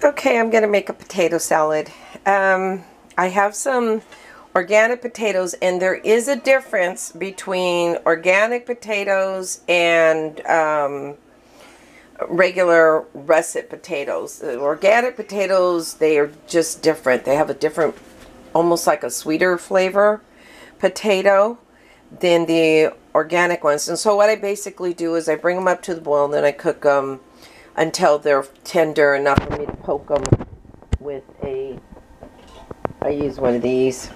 Okay, I'm going to make a potato salad. I have some organic potatoes, and there is a difference between organic potatoes and regular russet potatoes. The organic potatoes, they are just different. They have a different, almost like a sweeter flavor potato than the organic ones. And so what I basically do is I bring them up to the boil, and then I cook them until they're tender enough for me to poke them with I use one of these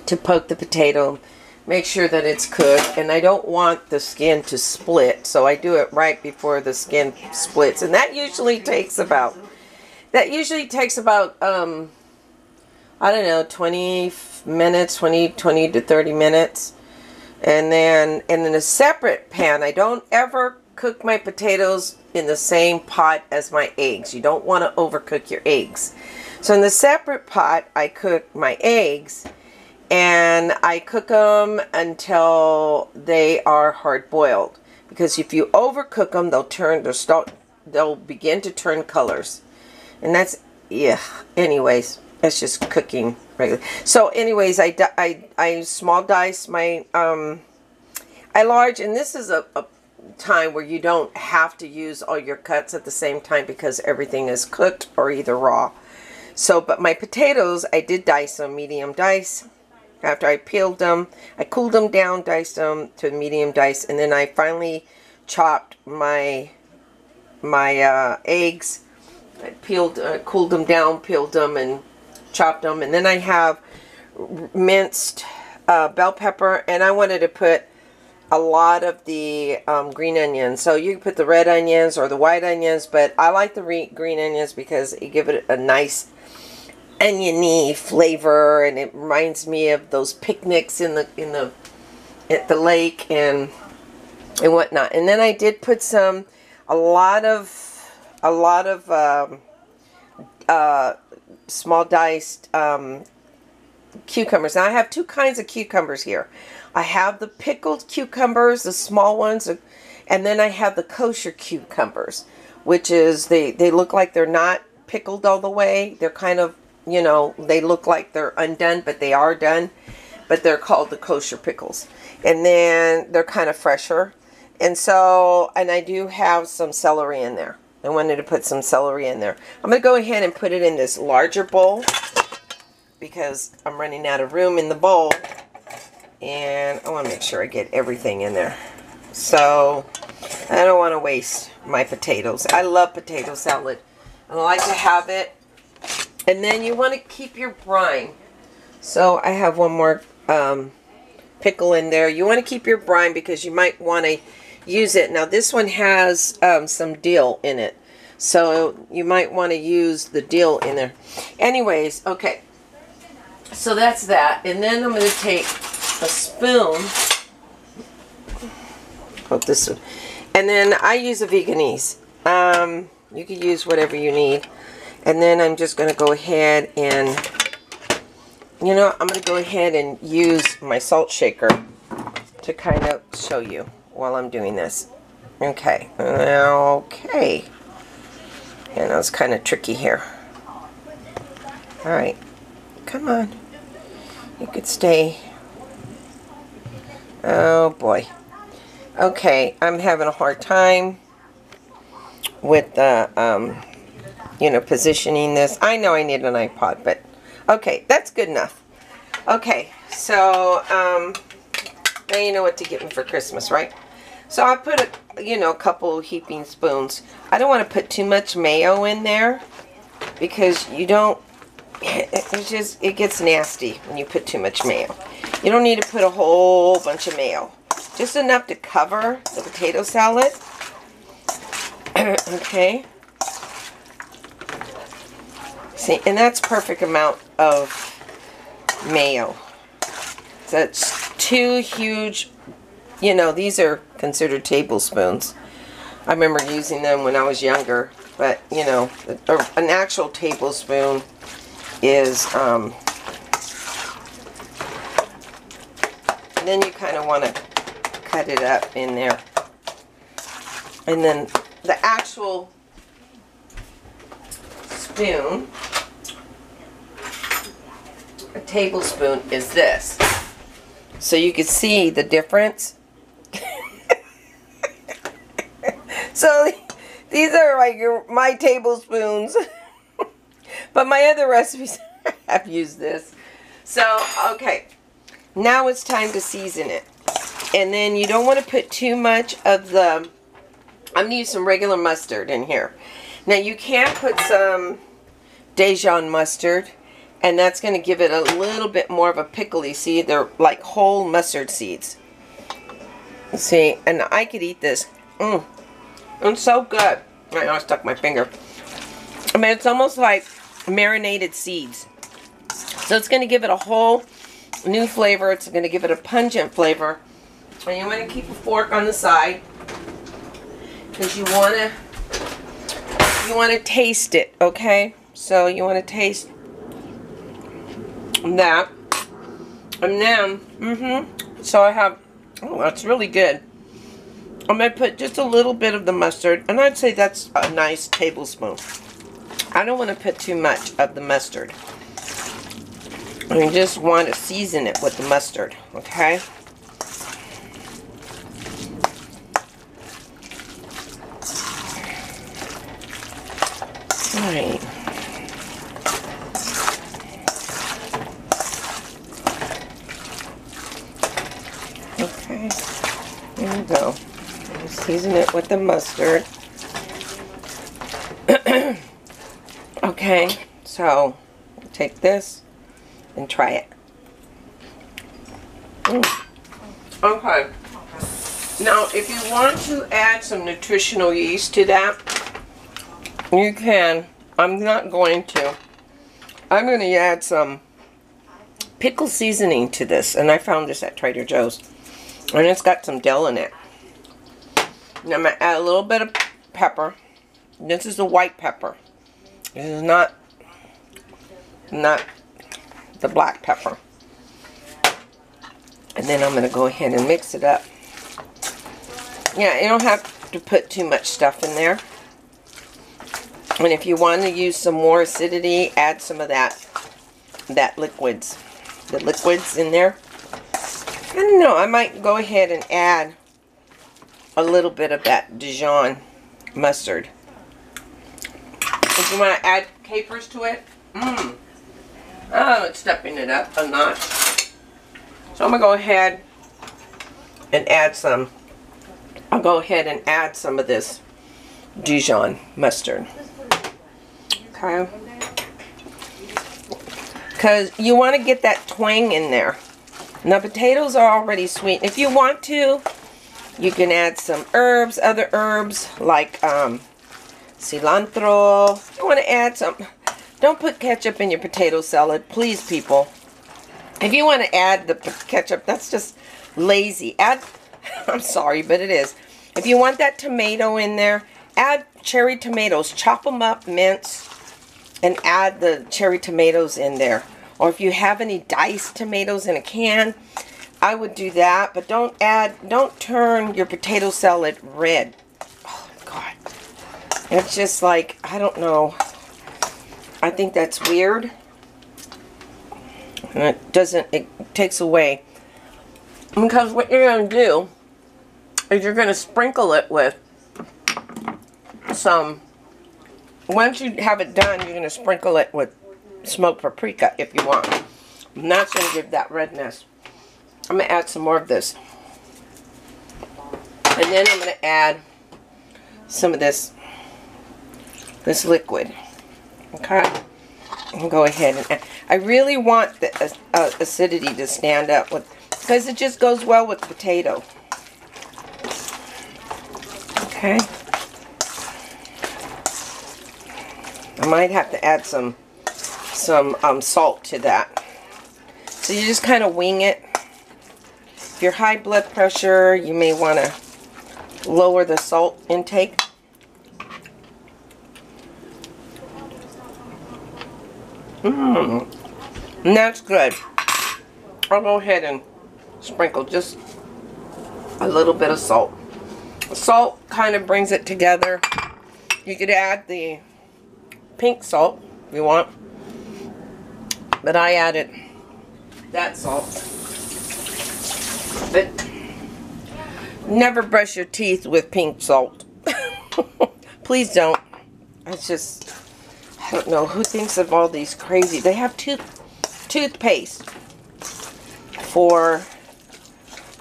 to poke the potato, make sure that it's cooked, and I don't want the skin to split, so I do it right before the skin splits, and that usually takes about I don't know, 20 minutes, 20 to 30 minutes. And then in a separate pan, I don't ever cook my potatoes in the same pot as my eggs. You don't want to overcook your eggs. So in the separate pot, I cook my eggs, and I cook them until they are hard boiled. Because if you overcook them, they'll begin to turn colors. And that's, yeah, anyways, that's just cooking regularly. So anyways, I small dice my, I large, and this is a time where you don't have to use all your cuts at the same time because everything is cooked or either raw. So, but my potatoes, I did dice them, medium dice. After I peeled them, I cooled them down, diced them to medium dice, and then I finally chopped my eggs. I cooled them down, peeled them, and chopped them. And then I have minced bell pepper, and I wanted to put a lot of the green onions. So you can put the red onions or the white onions, but I like the green onions because it gives it a nice oniony flavor, and it reminds me of those picnics at the lake and whatnot. And then I did put a lot of small diced cucumbers. Now I have two kinds of cucumbers here. I have the pickled cucumbers, the small ones, and then I have the kosher cucumbers, which is they look like they're not pickled all the way. They're kind of, you know, they look like they're undone, but they are done. But they're called the kosher pickles. And then they're kind of fresher. And so, and I do have some celery in there. I wanted to put some celery in there. I'm going to go ahead and put it in this larger bowl because I'm running out of room in the bowl. And I want to make sure I get everything in there. So, I don't want to waste my potatoes. I love potato salad. I like to have it. And then you want to keep your brine. So I have one more pickle in there. You want to keep your brine because you might want to use it. Now this one has some dill in it. So you might want to use the dill in there. Anyways, okay. So that's that. And then I'm going to take a spoon. Put this one. And then I use a Veganese. You can use whatever you need. And then I'm just going to go ahead and, you know, I'm going to go ahead and use my salt shaker to kind of show you while I'm doing this. Okay. Okay. And that was kind of tricky here. Alright. Come on. You could stay. Oh boy. Okay. I'm having a hard time with the, you know, positioning this. I know I need an iPod, but okay, that's good enough. Okay, so now you know what to get me for Christmas, right? So I put a couple heaping spoons. I don't want to put too much mayo in there because you don't. It gets nasty when you put too much mayo. You don't need to put a whole bunch of mayo. Just enough to cover the potato salad. Okay. See, and that's perfect amount of mayo. So that's 2 huge, you know, these are considered tablespoons. I remember using them when I was younger, but, you know, an actual tablespoon is, then you kind of want to cut it up in there. And then the actual spoon, a tablespoon, is this. So you can see the difference. So these are like my tablespoons. But my other recipes have used this. So, okay. Now it's time to season it. And then you don't want to put too much of the... I'm going to use some regular mustard in here. Now you can put some Dijon mustard. And that's going to give it a little bit more of a pickly. See, they're like whole mustard seeds. See, and I could eat this. It's so good. Right now I stuck my finger. I mean, it's almost like marinated seeds. So it's going to give it a whole new flavor. It's going to give it a pungent flavor. And you want to keep a fork on the side because you want to taste it, okay? So you want to taste that. And then, so I have, oh, that's really good. I'm going to put just a little bit of the mustard, and I'd say that's a nice tablespoon. I don't want to put too much of the mustard. I just want to season it with the mustard, okay? Alright. Okay, there we go. Season it with the mustard. Okay, so take this and try it. Okay. Now, if you want to add some nutritional yeast to that, you can. I'm not going to. I'm going to add some pickle seasoning to this, and I found this at Trader Joe's. And it's got some dill in it. Now I'm going to add a little bit of pepper. This is the white pepper. This is not the black pepper. And then I'm going to go ahead and mix it up. Yeah, you don't have to put too much stuff in there. And if you want to use some more acidity, add some of the liquids in there. I don't know, I might go ahead and add a little bit of that Dijon mustard. If you want to add capers to it, oh, it's stepping it up a notch. So I'm going to go ahead and add some. I'll go ahead and add some of this Dijon mustard. Okay. Because you want to get that twang in there. Now potatoes are already sweet. If you want to, you can add some herbs, other herbs like cilantro. You want to add some. Don't put ketchup in your potato salad, please, people. If you want to add the ketchup, that's just lazy. Add, I'm sorry, but it is. If you want that tomato in there, add cherry tomatoes. Chop them up, mince, and add the cherry tomatoes in there. Or if you have any diced tomatoes in a can, I would do that. But don't turn your potato salad red. Oh, God. It's just like, I don't know. I think that's weird. And it takes away. Because what you're going to do is you're going to sprinkle it with some, once you have it done, you're going to sprinkle it with smoked paprika if you want. And that's going to give that redness. I'm going to add some more of this. And then I'm going to add some of this liquid. Okay? And go ahead and add. I really want the acidity to stand up with, because it just goes well with potato. Okay? I might have to add some salt to that. So you just kind of wing it. If you're high blood pressure, you may want to lower the salt intake. And that's good. I'll go ahead and sprinkle just a little bit of salt. Salt kind of brings it together. You could add the pink salt if you want. But I added that salt. But never brush your teeth with pink salt. Please don't. It's just, I don't know who thinks of all these crazy. They have toothpaste for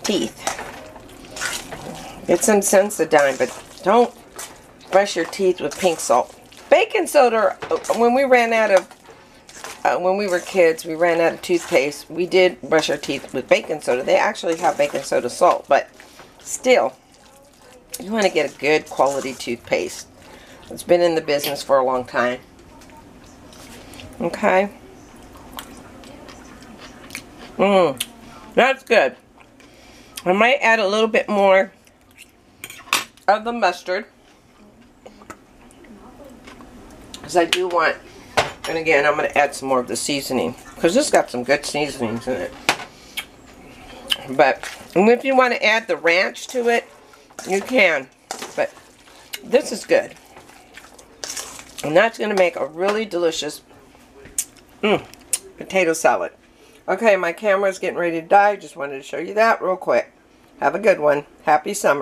teeth. It's some Sensodyne, but don't brush your teeth with pink salt. Baking soda, when we ran out of, when we were kids, we ran out of toothpaste. We did brush our teeth with baking soda. They actually have baking soda salt, but still, you want to get a good quality toothpaste. It's been in the business for a long time. Okay. That's good. I might add a little bit more of the mustard, because I do want, and again, I'm going to add some more of the seasoning, because this got some good seasonings in it. But if you want to add the ranch to it, you can. But this is good. And that's going to make a really delicious potato salad. Okay, my camera's getting ready to die. Just wanted to show you that real quick. Have a good one. Happy summer.